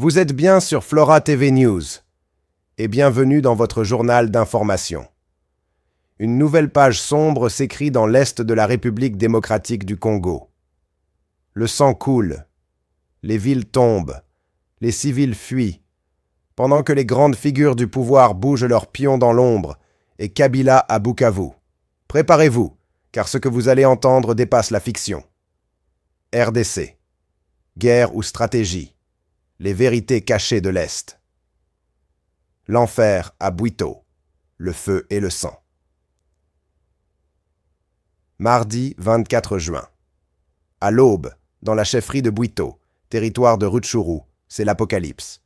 Vous êtes bien sur Flora TV News et bienvenue dans votre journal d'information. Une nouvelle page sombre s'écrit dans l'est de la République démocratique du Congo. Le sang coule, les villes tombent, les civils fuient, pendant que les grandes figures du pouvoir bougent leurs pions dans l'ombre et Kabila à Bukavu. Préparez-vous, car ce que vous allez entendre dépasse la fiction. RDC. Guerre ou stratégie. Les vérités cachées de l'Est. L'enfer à Bwito. Le feu et le sang. Mardi 24 juin. À l'aube, dans la chefferie de Bwito, territoire de Rutshuru, c'est l'apocalypse.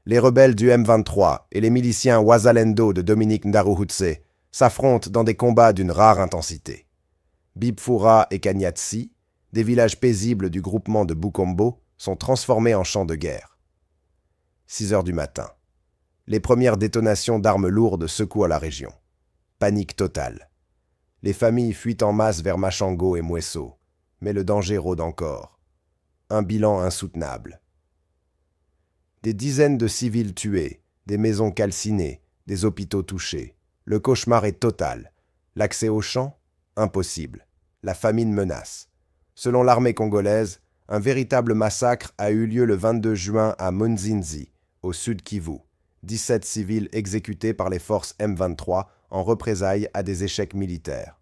Les rebelles du M23 et les miliciens Wazalendo de Dominique Ndaruhutse s'affrontent dans des combats d'une rare intensité. Bibfura et Kanyatsi, des villages paisibles du groupement de Bukombo, sont transformés en champs de guerre. 6 heures du matin. Les premières détonations d'armes lourdes secouent la région. Panique totale. Les familles fuient en masse vers Machango et Mweso, mais le danger rôde encore. Un bilan insoutenable. Des dizaines de civils tués, des maisons calcinées, des hôpitaux touchés. Le cauchemar est total. L'accès aux champs? Impossible. La famine menace. Selon l'armée congolaise, un véritable massacre a eu lieu le 22 juin à Munzinzi, au sud Kivu. 17 civils exécutés par les forces M23 en représailles à des échecs militaires.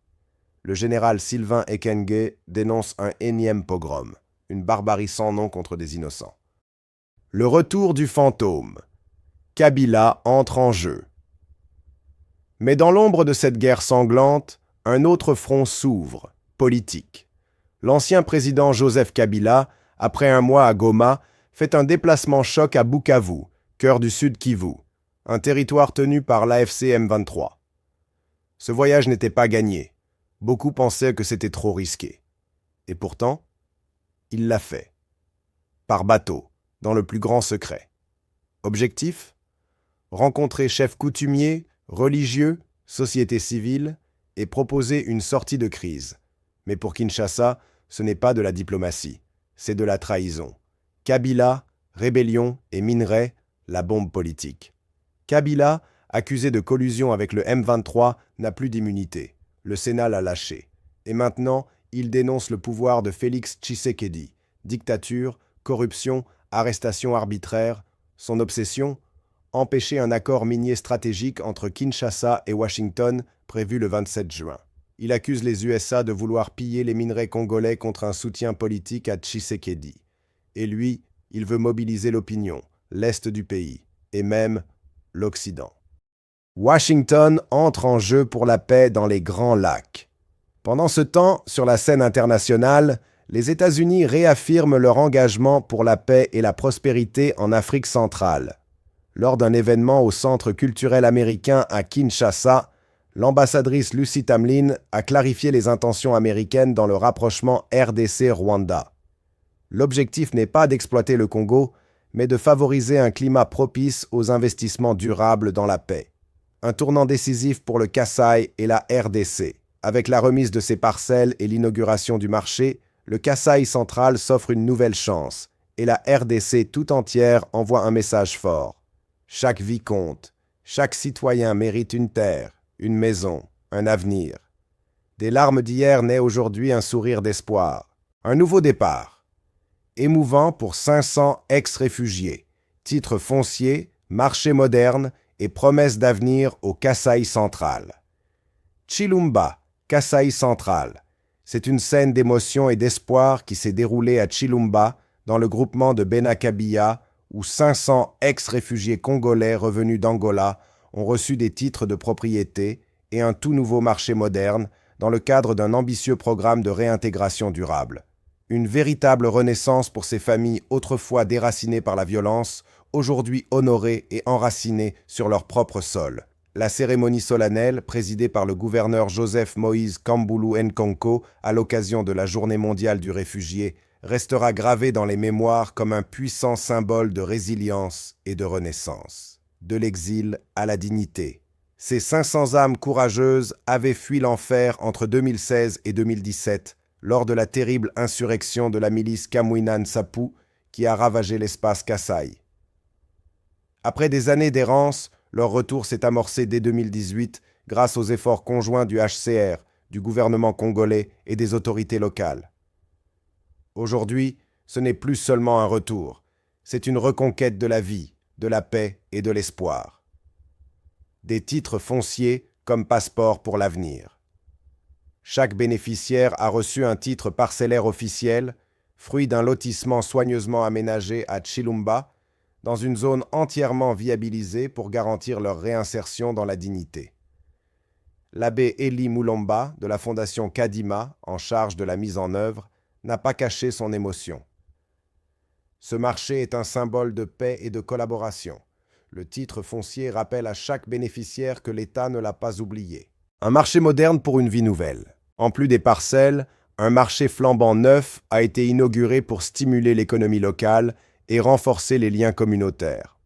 Le général Sylvain Ekenge dénonce un énième pogrom, une barbarie sans nom contre des innocents. Le retour du fantôme. Kabila entre en jeu. Mais dans l'ombre de cette guerre sanglante, un autre front s'ouvre, politique. L'ancien président Joseph Kabila, après un mois à Goma, fait un déplacement choc à Bukavu, cœur du sud Kivu, un territoire tenu par l'AFC M23. Ce voyage n'était pas gagné. Beaucoup pensaient que c'était trop risqué. Et pourtant, il l'a fait. Par bateau, dans le plus grand secret. Objectif? Rencontrer chefs coutumiers, religieux, société civile et proposer une sortie de crise. Mais pour Kinshasa, ce n'est pas de la diplomatie, c'est de la trahison. Kabila, rébellion et minerai, la bombe politique. Kabila, accusé de collusion avec le M23, n'a plus d'immunité. Le Sénat l'a lâché. Et maintenant, il dénonce le pouvoir de Félix Tshisekedi. Dictature, corruption, arrestation arbitraire. Son obsession? Empêcher un accord minier stratégique entre Kinshasa et Washington prévu le 27 juin. Il accuse les USA de vouloir piller les minerais congolais contre un soutien politique à Tshisekedi. Et lui, il veut mobiliser l'opinion, l'Est du pays, et même l'Occident. Washington entre en jeu pour la paix dans les Grands Lacs. Pendant ce temps, sur la scène internationale, les États-Unis réaffirment leur engagement pour la paix et la prospérité en Afrique centrale. Lors d'un événement au Centre culturel américain à Kinshasa, l'ambassadrice Lucy Tamlin a clarifié les intentions américaines dans le rapprochement RDC-Rwanda. L'objectif n'est pas d'exploiter le Congo, mais de favoriser un climat propice aux investissements durables dans la paix. Un tournant décisif pour le Kasaï et la RDC. Avec la remise de ses parcelles et l'inauguration du marché, le Kasaï central s'offre une nouvelle chance, et la RDC tout entière envoie un message fort. Chaque vie compte, chaque citoyen mérite une terre, une maison, un avenir. Des larmes d'hier naît aujourd'hui un sourire d'espoir. Un nouveau départ. Émouvant pour 500 ex-réfugiés. Titre foncier, marché moderne et promesse d'avenir au Kasaï central. Chilumba, Kasaï central. C'est une scène d'émotion et d'espoir qui s'est déroulée à Chilumba, dans le groupement de Benakabia, où 500 ex-réfugiés congolais revenus d'Angola ont reçu des titres de propriété et un tout nouveau marché moderne dans le cadre d'un ambitieux programme de réintégration durable. Une véritable renaissance pour ces familles autrefois déracinées par la violence, aujourd'hui honorées et enracinées sur leur propre sol. La cérémonie solennelle, présidée par le gouverneur Joseph Moïse Kambulu Nkonko à l'occasion de la Journée mondiale du réfugié, restera gravée dans les mémoires comme un puissant symbole de résilience et de renaissance. De l'exil à la dignité. Ces 500 âmes courageuses avaient fui l'enfer entre 2016 et 2017, lors de la terrible insurrection de la milice Kamwina Nsapu qui a ravagé l'espace Kasaï. Après des années d'errance, leur retour s'est amorcé dès 2018 grâce aux efforts conjoints du HCR, du gouvernement congolais et des autorités locales. Aujourd'hui, ce n'est plus seulement un retour, c'est une reconquête de la vie, de la paix et de l'espoir. Des titres fonciers comme passeport pour l'avenir. Chaque bénéficiaire a reçu un titre parcellaire officiel, fruit d'un lotissement soigneusement aménagé à Chilumba, dans une zone entièrement viabilisée pour garantir leur réinsertion dans la dignité. L'abbé Eli Moulomba, de la fondation Kadima, en charge de la mise en œuvre, n'a pas caché son émotion. Ce marché est un symbole de paix et de collaboration. Le titre foncier rappelle à chaque bénéficiaire que l'État ne l'a pas oublié. Un marché moderne pour une vie nouvelle. En plus des parcelles, un marché flambant neuf a été inauguré pour stimuler l'économie locale et renforcer les liens communautaires.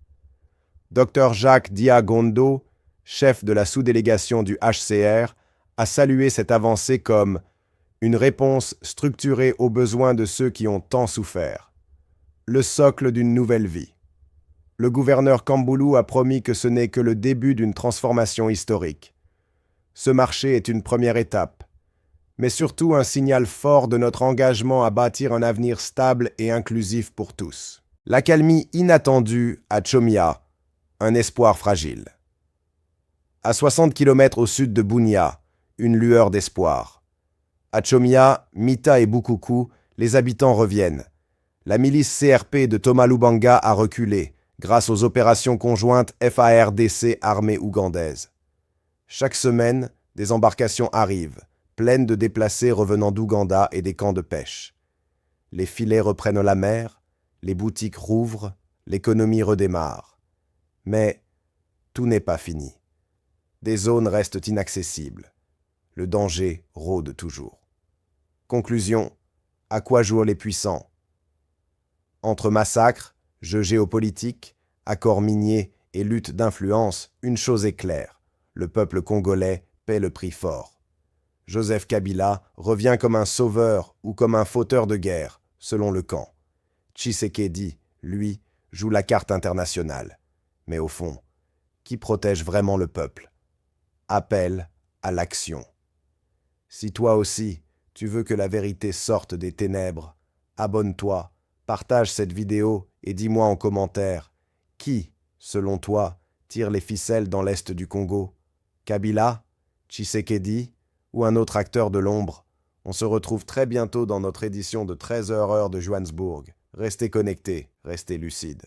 Dr Jacques Diagondo, chef de la sous-délégation du HCR, a salué cette avancée comme une réponse structurée aux besoins de ceux qui ont tant souffert. Le socle d'une nouvelle vie. Le gouverneur Kamboulou a promis que ce n'est que le début d'une transformation historique. Ce marché est une première étape, mais surtout un signal fort de notre engagement à bâtir un avenir stable et inclusif pour tous. L'accalmie inattendue à Chomia, un espoir fragile. À 60 km au sud de Bunia, une lueur d'espoir. À Chomia, Mita et Bukuku, les habitants reviennent. La milice CRP de Thomas Lubanga a reculé, grâce aux opérations conjointes FARDC armée ougandaise. Chaque semaine, des embarcations arrivent, pleines de déplacés revenant d'Ouganda et des camps de pêche. Les filets reprennent la mer, les boutiques rouvrent, l'économie redémarre. Mais tout n'est pas fini. Des zones restent inaccessibles. Le danger rôde toujours. Conclusion, à quoi jouent les puissants? Entre massacres, jeux géopolitiques, accords miniers et lutte d'influence, une chose est claire, le peuple congolais paie le prix fort. Joseph Kabila revient comme un sauveur ou comme un fauteur de guerre, selon le camp. Tshisekedi, lui, joue la carte internationale. Mais au fond, qui protège vraiment le peuple? Appel à l'action. Si toi aussi, tu veux que la vérité sorte des ténèbres, abonne-toi, partage cette vidéo et dis-moi en commentaire, qui, selon toi, tire les ficelles dans l'est du Congo? Kabila, Tshisekedi ou un autre acteur de l'ombre? On se retrouve très bientôt dans notre édition de 13h heure de Johannesburg. Restez connectés, restez lucides.